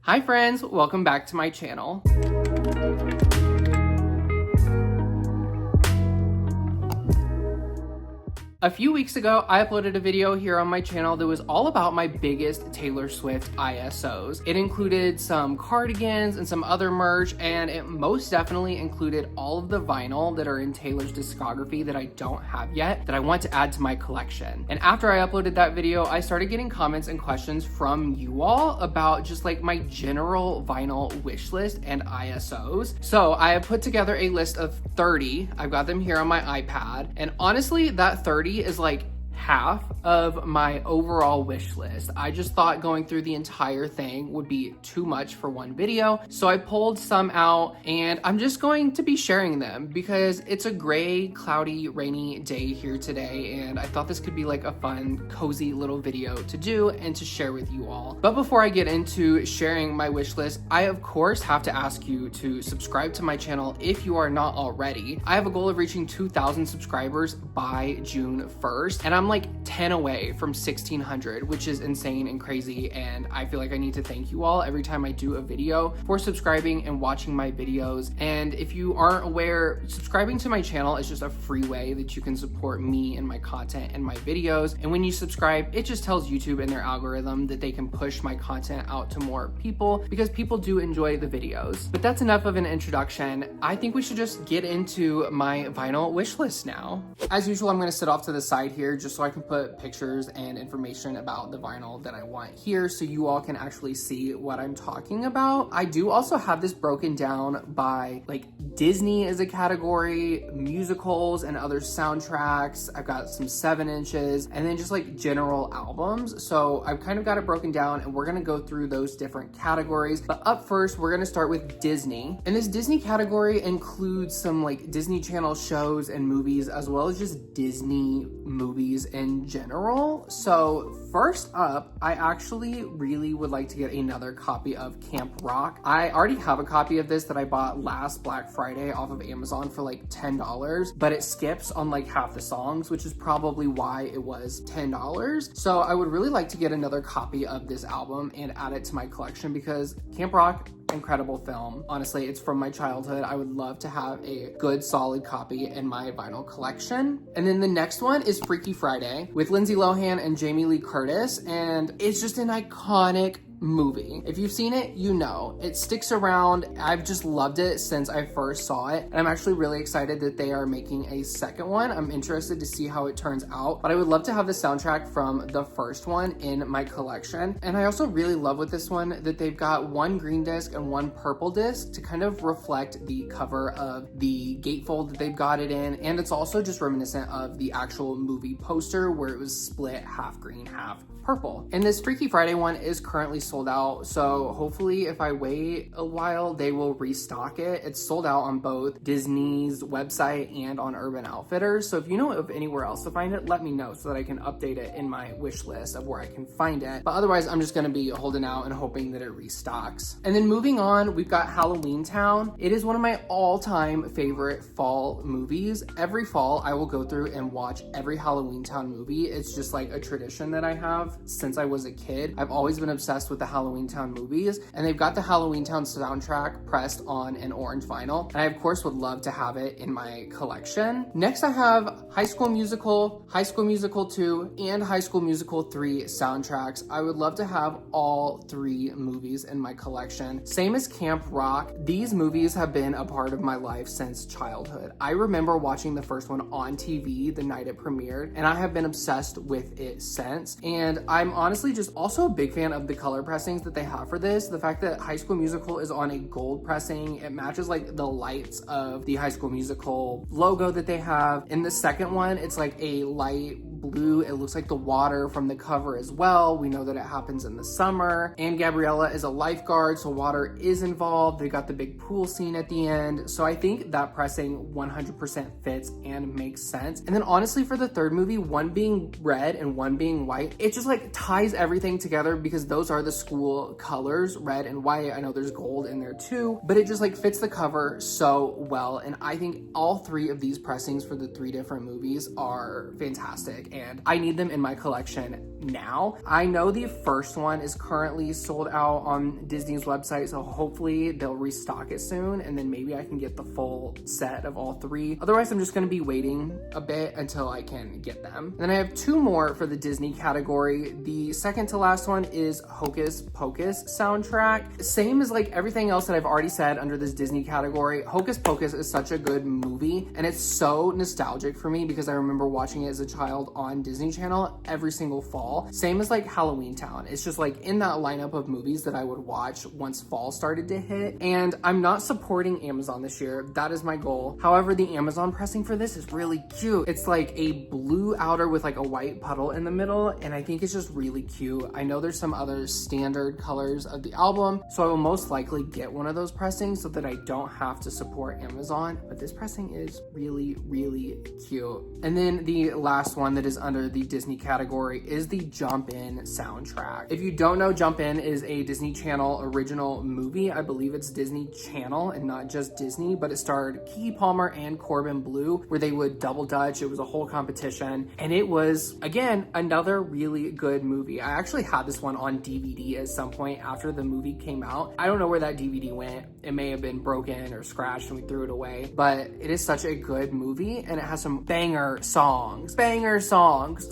Hi friends, welcome back to my channel. A few weeks ago, I uploaded a video here on my channel that was all about my biggest Taylor Swift ISOs. It included some cardigans and some other merch, and it most definitely included all of the vinyl that are in Taylor's discography that I don't have yet, that I want to add to my collection. And after I uploaded that video, I started getting comments and questions from you all about just like my general vinyl wish list and ISOs. So I have put together a list of 30. I've got them here on my iPad, and honestly, that 30 is like half of my overall wish list. I just thought going through the entire thing would be too much for one video, so I pulled some out and I'm just going to be sharing them because it's a gray, cloudy, rainy day here today, and I thought this could be like a fun, cozy little video to do and to share with you all. But before I get into sharing my wish list, I of course have to ask you to subscribe to my channel if you are not already. I have a goal of reaching 2,000 subscribers by June 1st, and I'm like 10 away from 1,600, which is insane and crazy, and I feel like I need to thank you all every time I do a video for subscribing and watching my videos. And if you aren't aware, subscribing to my channel is just a free way that you can support me and my content and my videos. And when you subscribe, it just tells YouTube and their algorithm that they can push my content out to more people because people do enjoy the videos. But that's enough of an introduction. I think we should just get into my vinyl wish list now. As usual, I'm going to sit off to the side here just so I can put pictures and information about the vinyl that I want here so you all can actually see what I'm talking about. I do also have this broken down by like Disney as a category, musicals and other soundtracks. I've got some 7-inches and then just like general albums. So I've kind of got it broken down and we're gonna go through those different categories. But up first, we're gonna start with Disney. And this Disney category includes some like Disney Channel shows and movies as well as just Disney movies in general. So first up, I actually really would like to get another copy of Camp Rock. I already have a copy of this that I bought last Black Friday off of Amazon for like $10, but it skips on like half the songs, which is probably why it was $10. So I would really like to get another copy of this album and add it to my collection because Camp Rock, incredible film. Honestly, it's from my childhood. I would love to have a good solid copy in my vinyl collection. And then the next one is Freaky Friday with Lindsay Lohan and Jamie Lee Curtis, and it's just an iconic movie. If you've seen it, you know. It sticks around. I've just loved it since I first saw it, and I'm actually really excited that they are making a second one. I'm interested to see how it turns out, but I would love to have the soundtrack from the first one in my collection. And I also really love with this one that they've got one green disc and one purple disc to kind of reflect the cover of the gatefold that they've got it in, and it's also just reminiscent of the actual movie poster where it was split half green, half purple. And this Freaky Friday one is currently sold out, so hopefully if I wait a while they will restock it. It's sold out on both Disney's website and on Urban Outfitters, so if you know of anywhere else to find it, let me know so that I can update it in my wish list of where I can find it. But otherwise, I'm just gonna be holding out and hoping that it restocks. And then moving on, we've got Halloween Town. It is one of my all-time favorite fall movies. Every fall I will go through and watch every Halloween Town movie. It's just like a tradition that I have since I was a kid. I've always been obsessed with the Halloween Town movies, and they've got the Halloween Town soundtrack pressed on an orange vinyl, and I of course would love to have it in my collection. Next, I have High School Musical, High School Musical 2, and High School Musical 3 soundtracks. I would love to have all 3 movies in my collection. Same as Camp Rock, these movies have been a part of my life since childhood. I remember watching the first one on TV the night it premiered, and I have been obsessed with it since. And I'm honestly just also a big fan of the color pressings that they have for this. The fact that High School Musical is on a gold pressing, it matches like the lights of the High School Musical logo that they have. In the second one, it's like a light blue. It looks like the water from the cover as well. We know that it happens in the summer. And Gabriella is a lifeguard, so water is involved. They got the big pool scene at the end. So I think that pressing 100% fits and makes sense. And then honestly, for the third movie, one being red and one being white, it just like ties everything together because those are the school colors, red and white. I know there's gold in there too, but it just like fits the cover so well. And I think all 3 of these pressings for the 3 different movies are fantastic, and I need them in my collection now. I know the first one is currently sold out on Disney's website, so hopefully they'll restock it soon, and then maybe I can get the full set of all three. Otherwise, I'm just gonna be waiting a bit until I can get them. And then I have two more for the Disney category. The second to last one is Hocus Pocus soundtrack. Same as like everything else that I've already said under this Disney category, Hocus Pocus is such a good movie, and it's so nostalgic for me because I remember watching it as a child on Disney Channel every single fall. Same as like Halloween Town. It's just like in that lineup of movies that I would watch once fall started to hit. And I'm not supporting Amazon this year. That is my goal. However, the Amazon pressing for this is really cute. It's like a blue outer with like a white puddle in the middle, and I think it's just really cute. I know there's some other standard colors of the album, so I will most likely get one of those pressings so that I don't have to support Amazon, but this pressing is really, really cute. And then the last one that is under the Disney category is the Jump In soundtrack. If you don't know, Jump In is a Disney Channel original movie. I believe it's Disney Channel and not just Disney, but it starred Keke Palmer and Corbin Bleu, where they would double dutch. It was a whole competition, and it was, again, another really good movie. I actually had this one on DVD at some point after the movie came out. I don't know where that DVD went. It may have been broken or scratched and we threw it away, but it is such a good movie, and it has some banger songs.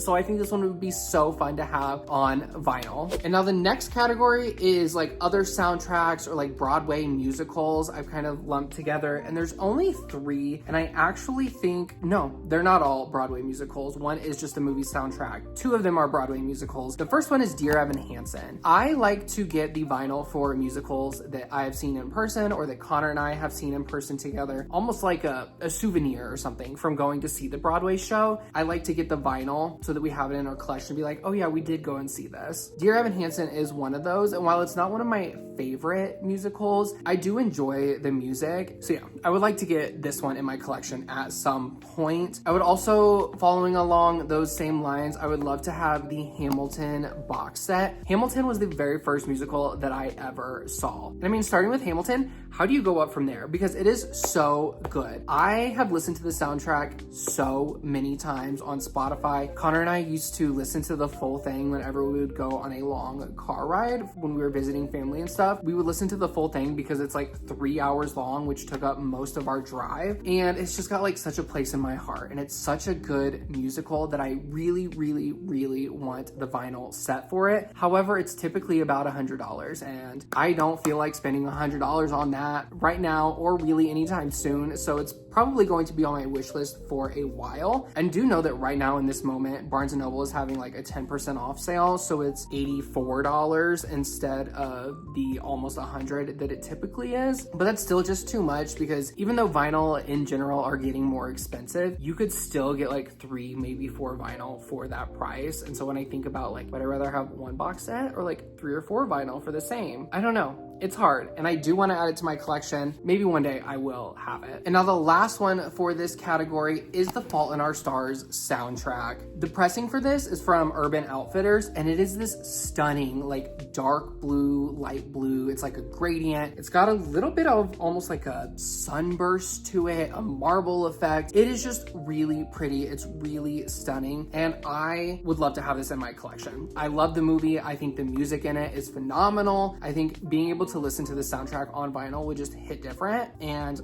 So I think this one would be so fun to have on vinyl. And now the next category is like other soundtracks or like Broadway musicals I've kind of lumped together, and there's only three, and I actually think, no, they're not all Broadway musicals. One is just a movie soundtrack. Two of them are Broadway musicals. The first one is Dear Evan Hansen. I like to get the vinyl for musicals that I have seen in person or that Connor and I have seen in person together, almost like a souvenir or something from going to see the Broadway show. I like to get the vinyl so that we have it in our collection and be like, oh yeah, we did go and see this. Dear Evan Hansen is one of those, and while it's not one of my favorite musicals, I do enjoy the music. So yeah, I would like to get this one in my collection at some point. I would also, following along those same lines, I would love to have the Hamilton box set. Hamilton was the very first musical that I ever saw. And I mean, starting with Hamilton, how do you go up from there? Because it is so good. I have listened to the soundtrack so many times on Spotify. Connor and I used to listen to the full thing whenever we would go on a long car ride when we were visiting family and stuff. We would listen to the full thing because it's like 3 hours long, which took up most of our drive. And it's just got like such a place in my heart. And it's such a good musical that I really, really, really want the vinyl set for it. However, it's typically about $100, and I don't feel like spending $100 on that right now or really anytime soon. So it's probably going to be on my wish list for a while. And do know that right now in this moment, Barnes & Noble is having like a 10% off sale. So it's $84 instead of the almost $100 that it typically is. But that's still just too much, because even though vinyl in general are getting more expensive, you could still get like 3, maybe 4 vinyl for that price. And so when I think about like, would I rather have one box set or like 3 or 4 vinyl for the same? I don't know. It's hard, and I do want to add it to my collection. Maybe one day I will have it. And now the last one for this category is the Fault in Our Stars soundtrack. The pressing for this is from Urban Outfitters, and it is this stunning, like dark blue, light blue. It's like a gradient. It's got a little bit of almost like a sunburst to it, a marble effect. It is just really pretty. It's really stunning, and I would love to have this in my collection. I love the movie. I think the music in it is phenomenal. I think being able to listen to the soundtrack on vinyl would just hit different, and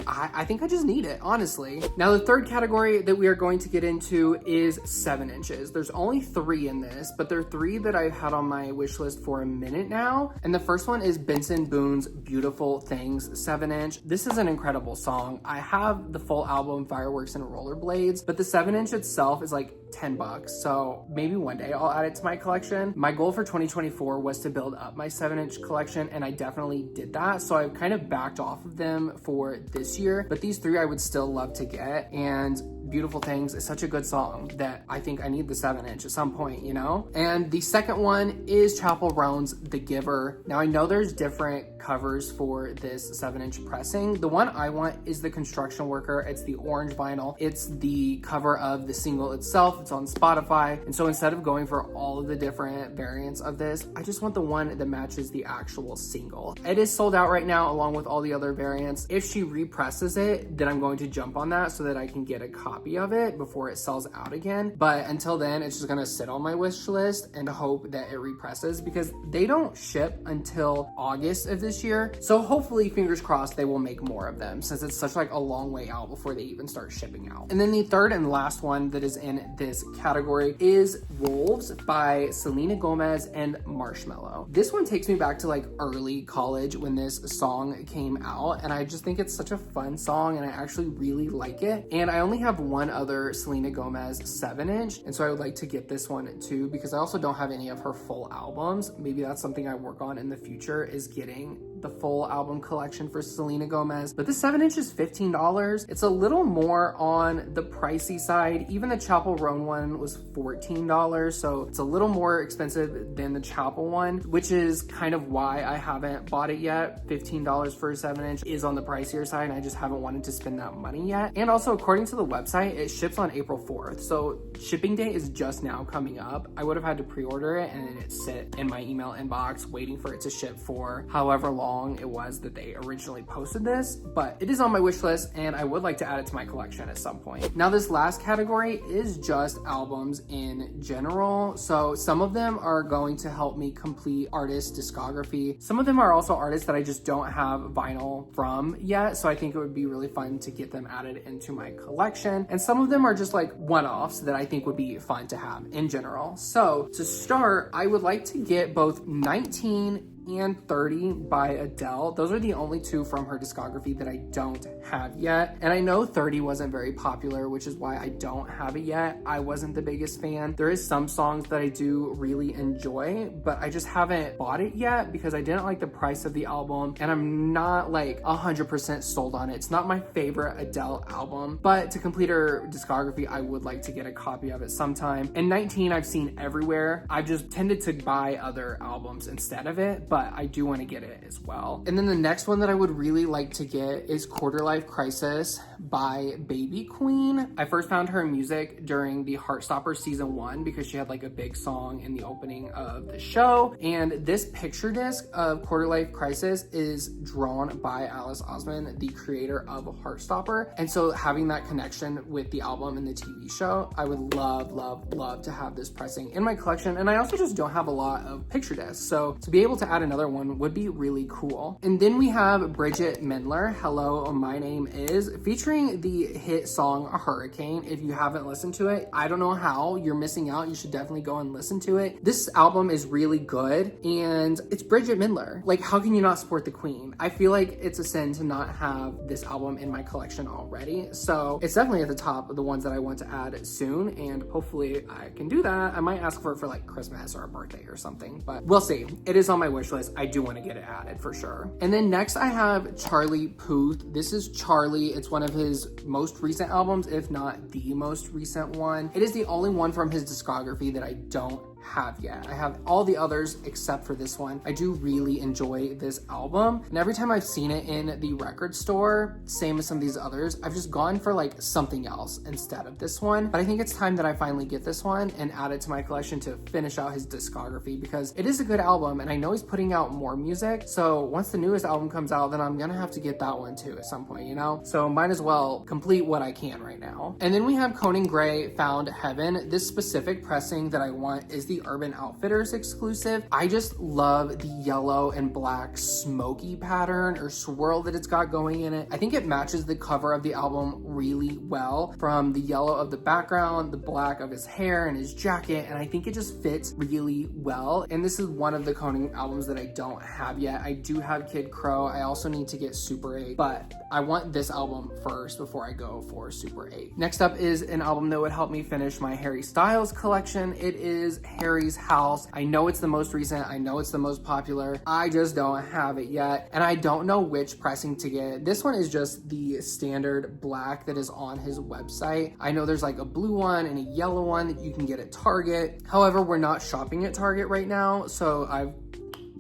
I think I just need it, honestly. Now, the third category that we are going to get into is 7 inches. There's only 3 in this, but there are 3 that I've had on my wish list for a minute now. And the first one is Benson Boone's Beautiful Things 7-inch. This is an incredible song. I have the full album, Fireworks and Rollerblades, but the 7-inch itself is like $10. So maybe one day I'll add it to my collection. My goal for 2024 was to build up my 7-inch collection, and I definitely did that. So I've kind of backed off of them for this year, but these 3 I would still love to get. And Beautiful Things is such a good song that I think I need the 7-inch at some point, you know? And the second one is Chappell Roan's The Giver. Now, I know there's different covers for this 7-inch pressing. The one I want is the Construction Worker. It's the orange vinyl. It's the cover of the single itself. It's on Spotify. And so instead of going for all of the different variants of this, I just want the one that matches the actual single. It is sold out right now along with all the other variants. If she represses it, then I'm going to jump on that so that I can get a copy copy of it before it sells out again. But until then, it's just gonna sit on my wish list and hope that it represses, because they don't ship until August of this year. So hopefully, fingers crossed, they will make more of them, since it's such like a long way out before they even start shipping out. And then the third and last one that is in this category is Wolves by Selena Gomez and Marshmello. This one takes me back to like early college when this song came out, and I just think it's such a fun song, and I actually really like it. And I only have one other Selena Gomez 7-inch, and so I would like to get this one too, because I also don't have any of her full albums. Maybe that's something I work on in the future, is getting the full album collection for Selena Gomez. But this 7-inch is $15. It's a little more on the pricey side. Even the Chapel Roan one was $14, so it's a little more expensive than the Chapel one, which is kind of why I haven't bought it yet. $15 for a 7-inch is on the pricier side, and I just haven't wanted to spend that money yet. And also, according to the website, it ships on April 4th, so shipping date is just now coming up. I would have had to pre-order it and then it sit in my email inbox waiting for it to ship for however long it was that they originally posted this, but it is on my wish list and I would like to add it to my collection at some point. Now, this last category is just albums in general. So some of them are going to help me complete artist discography. Some of them are also artists that I just don't have vinyl from yet, so I think it would be really fun to get them added into my collection. And some of them are just like one-offs that I think would be fun to have in general. So to start, I would like to get both 19 and 30 by Adele. Those are the only two from her discography that I don't have yet. And I know 30 wasn't very popular, which is why I don't have it yet. I wasn't the biggest fan. There is some songs that I do really enjoy, but I just haven't bought it yet because I didn't like the price of the album, and I'm not like 100% sold on it. It's not my favorite Adele album, but to complete her discography, I would like to get a copy of it sometime. And 19 I've seen everywhere. I've just tended to buy other albums instead of it, but I do want to get it as well. And then the next one that I would really like to get is Quarter Life Crisis by Baby Queen. I first found her music during the Heartstopper season 1 because she had like a big song in the opening of the show. And this picture disc of Quarter Life Crisis is drawn by Alice Osman, the creator of Heartstopper. And so having that connection with the album and the TV show, I would love to have this pressing in my collection. And I also just don't have a lot of picture discs, so to be able to add another one would be really cool. And then we have Bridget Mendler, Hello, My Name Is, featuring the hit song Hurricane. If you haven't listened to it, I don't know how, you're missing out. You should definitely go and listen to it. This album is really good, and it's Bridget Mendler. Like, how can you not support the queen? I feel like it's a sin to not have this album in my collection already, so it's definitely at the top of the ones that I want to add soon, and hopefully I can do that. I might ask for it for like Christmas or a birthday or something, but we'll see. It is on my wish list. I do want to get it added for sure. And then next I have Charlie Puth. This is Charlie. It's one of his most recent albums, if not the most recent one. It is the only one from his discography that I don't have yet. I have all the others except for this one. I do really enjoy this album, and every time I've seen it in the record store, same as some of these others, I've just gone for like something else instead of this one. But I think it's time that I finally get this one and add it to my collection to finish out his discography, because it is a good album and I know he's putting out more music. So once the newest album comes out, then I'm gonna have to get that one too at some point, you know? So might as well complete what I can right now. And then we have Conan Gray, Found Heaven. This specific pressing that I want is the Urban Outfitters exclusive. I just love the yellow and black smoky pattern or swirl that it's got going in it. I think it matches the cover of the album really well, from the yellow of the background, the black of his hair and his jacket, and I think it just fits really well. And this is one of the Conan albums that I don't have yet. I do have Kid Crow. I also need to get Super 8, but I want this album first before I go for Super 8. Next up is an album that would help me finish my Harry Styles collection. It is Harry's House. I know it's the most recent. I know it's the most popular. I just don't have it yet, and I don't know which pressing to get. This one is just the standard black that is on his website. I know there's like a blue one and a yellow one that you can get at Target. However, we're not shopping at Target right now, so I've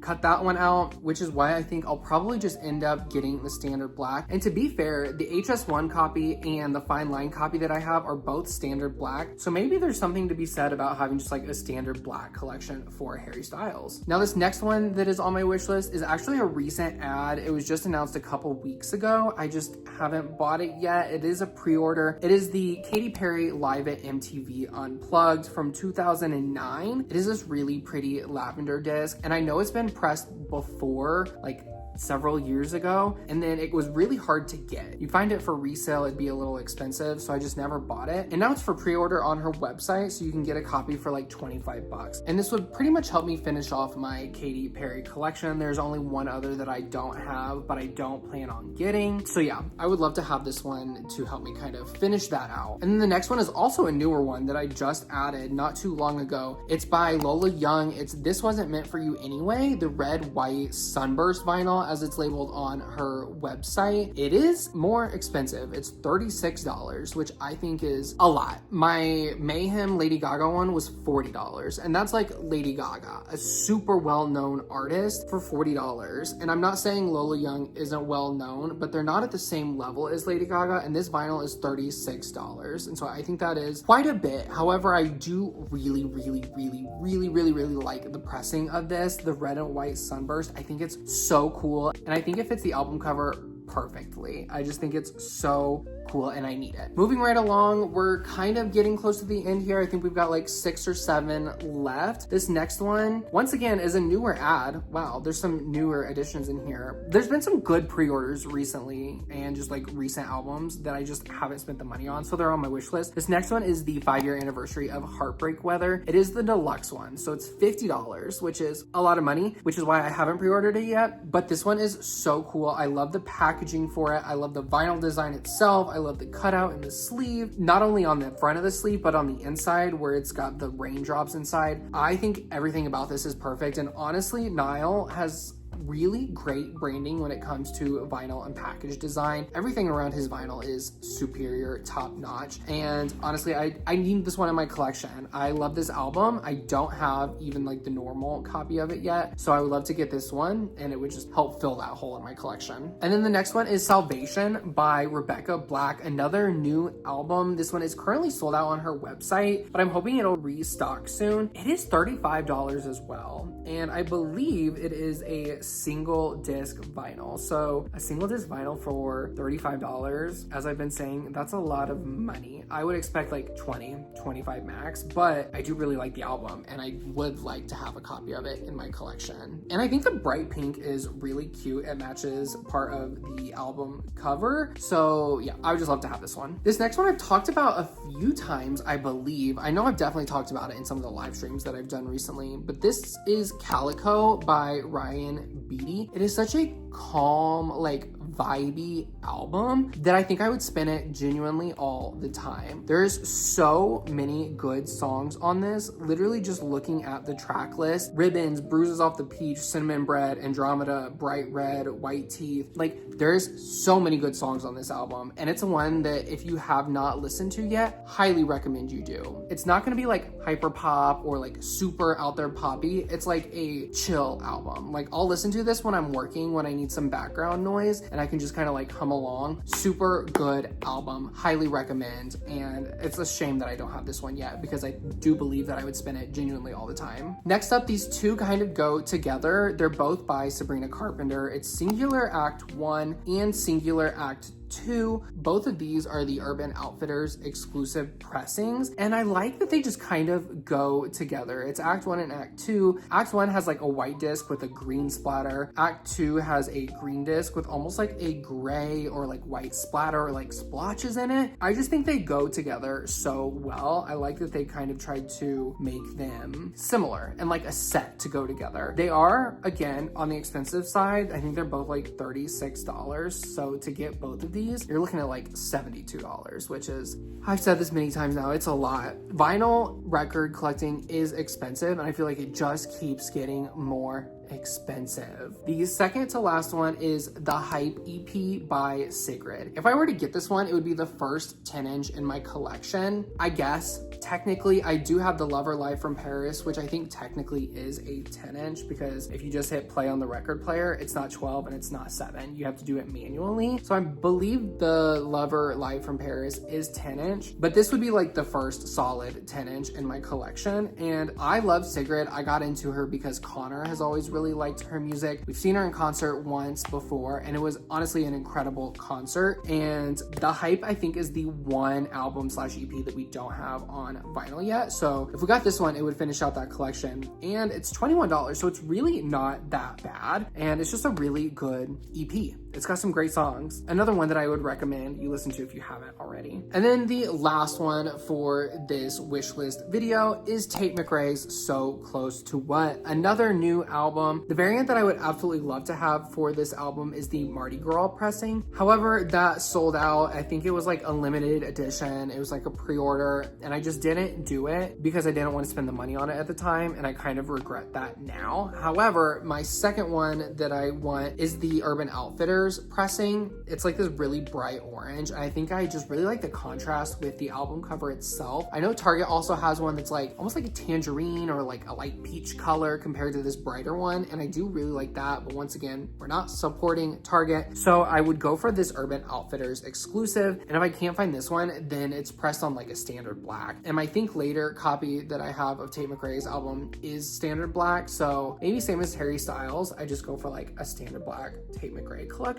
cut that one out, which is why I think I'll probably just end up getting the standard black. And to be fair, the HS1 copy and the fine line copy that I have are both standard black. So maybe there's something to be said about having just like a standard black collection for Harry Styles. Now this next one that is on my wish list is actually a recent ad. It was just announced a couple weeks ago. I just haven't bought it yet. It is a pre-order. It is the Katy Perry Live at MTV Unplugged from 2009. It is this really pretty lavender disc, and I know it's been pressed before, like several years ago, and then it was really hard to get. You find it for resale, it'd be a little expensive, so I just never bought it. And now it's for pre-order on her website, so you can get a copy for like 25 bucks. And this would pretty much help me finish off my Katy Perry collection. There's only one other that I don't have, but I don't plan on getting. So yeah, I would love to have this one to help me kind of finish that out. And then the next one is also a newer one that I just added not too long ago. It's by Lola Young. It's This Wasn't Meant For You Anyway, the red, white sunburst vinyl as it's labeled on her website. It is more expensive. It's $36, which I think is a lot. My Mayhem Lady Gaga one was $40, and that's like Lady Gaga, a super well-known artist, for $40. And I'm not saying Lola Young isn't well-known, but they're not at the same level as Lady Gaga, and this vinyl is $36. And so I think that is quite a bit. However, I do really like the pressing of this, the red and white sunburst. I think it's so cool. And I think it fits the album cover perfectly. I just think it's so cool and I need it. Moving right along, we're kind of getting close to the end here. I think we've got like 6 or 7 left. This next one, once again, is a newer ad. Wow, there's some newer additions in here. There's been some good pre-orders recently and just like recent albums that I just haven't spent the money on, so they're on my wish list. This next one is the 5-year anniversary of Heartbreak Weather. It is the deluxe one, so it's $50, which is a lot of money, which is why I haven't pre-ordered it yet. But this one is so cool. I love the packaging for it. I love the vinyl design itself. I love the cutout in the sleeve, not only on the front of the sleeve, but on the inside where it's got the raindrops inside. I think everything about this is perfect. And honestly, Niall has really great branding when it comes to vinyl and package design. Everything around his vinyl is superior, top notch. And honestly, I need this one in my collection. I love this album. I don't have even like the normal copy of it yet, so I would love to get this one, and it would just help fill that hole in my collection. And then the next one is Salvation by Rebecca Black, another new album. This one is currently sold out on her website, but I'm hoping it'll restock soon. It is $35 as well, and I believe it is a single disc vinyl. So a single disc vinyl for $35, as I've been saying, that's a lot of money. I would expect like 20, 25 max, but I do really like the album and I would like to have a copy of it in my collection. And I think the bright pink is really cute. It matches part of the album cover. So yeah, I would just love to have this one. This next one I've talked about a few times, I believe. I know I've definitely talked about it in some of the live streams that I've done recently, but this is Calico by Ryan Beatty. It is such a calm, like vibey album that I think I would spin it genuinely all the time. There's so many good songs on this. Literally just looking at the track list: Ribbons, Bruises Off the Peach, Cinnamon Bread, Andromeda, Bright Red, White Teeth. Like there's so many good songs on this album, and it's one that if you have not listened to yet, highly recommend you do. It's not gonna be like hyper pop or like super out there poppy. It's like a chill album. Like I'll listen to this when I'm working, when I need some background noise, and I can just kind of like hum along. Super good album, highly recommend. And it's a shame that I don't have this one yet, because I do believe that I would spin it genuinely all the time. Next up, these two kind of go together. They're both by Sabrina Carpenter. It's Singular Act 1 and Singular Act 2. Both of these are the Urban Outfitters exclusive pressings, and I like that they just kind of go together. It's Act 1 and Act 2. Act 1 has like a white disc with a green splatter. Act 2 has a green disc with almost like a gray or like white splatter or like splotches in it. I just think they go together so well. I like that they kind of tried to make them similar and like a set to go together. They are, again, on the expensive side. I think they're both like $36. So to get both of these, you're looking at like $72, which is, I've said this many times now, it's a lot. Vinyl record collecting is expensive, and I feel like it just keeps getting more expensive. The second to last one is the Hype EP by Sigrid. If I were to get this one, it would be the first 10-inch in my collection. I guess technically I do have the Lover Live from Paris, which I think technically is a 10-inch because if you just hit play on the record player, it's not 12 and it's not 7. You have to do it manually. So I believe the Lover Live from Paris is 10-inch, but this would be like the first solid 10-inch in my collection. And I love Sigrid. I got into her because Connor has always really liked her music. We've seen her in concert once before, and it was honestly an incredible concert. And the Hype, I think, is the one album slash EP that we don't have on vinyl yet. So if we got this one, it would finish out that collection. And it's $21, so it's really not that bad. And it's just a really good EP. It's got some great songs. Another one that I would recommend you listen to if you haven't already. And then the last one for this wish list video is Tate McRae's So Close to What, another new album. The variant that I would absolutely love to have for this album is the Mardi Gras pressing. However, that sold out. I think it was like a limited edition. It was like a pre-order, and I just didn't do it because I didn't want to spend the money on it at the time, and I kind of regret that now. However, my second one that I want is the Urban Outfitters pressing. It's like this really bright orange, and I think I just really like the contrast with the album cover itself. I know Target also has one that's like almost like a tangerine or like a light peach color compared to this brighter one, and I do really like that, but once again, we're not supporting Target, so I would go for this Urban Outfitters exclusive. And if I can't find this one, then it's pressed on like a standard black, and my Think Later copy that I have of Tate McRae's album is standard black, so maybe same as Harry Styles, I just go for like a standard black Tate McRae collection.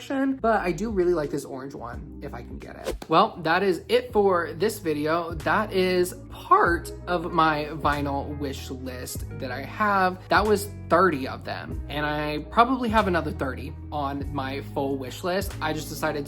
But I do really like this orange one if I can get it. Well, that is it for this video. That is part of my vinyl wish list that I have. That was 30 of them, and I probably have another 30 on my full wish list. I just decided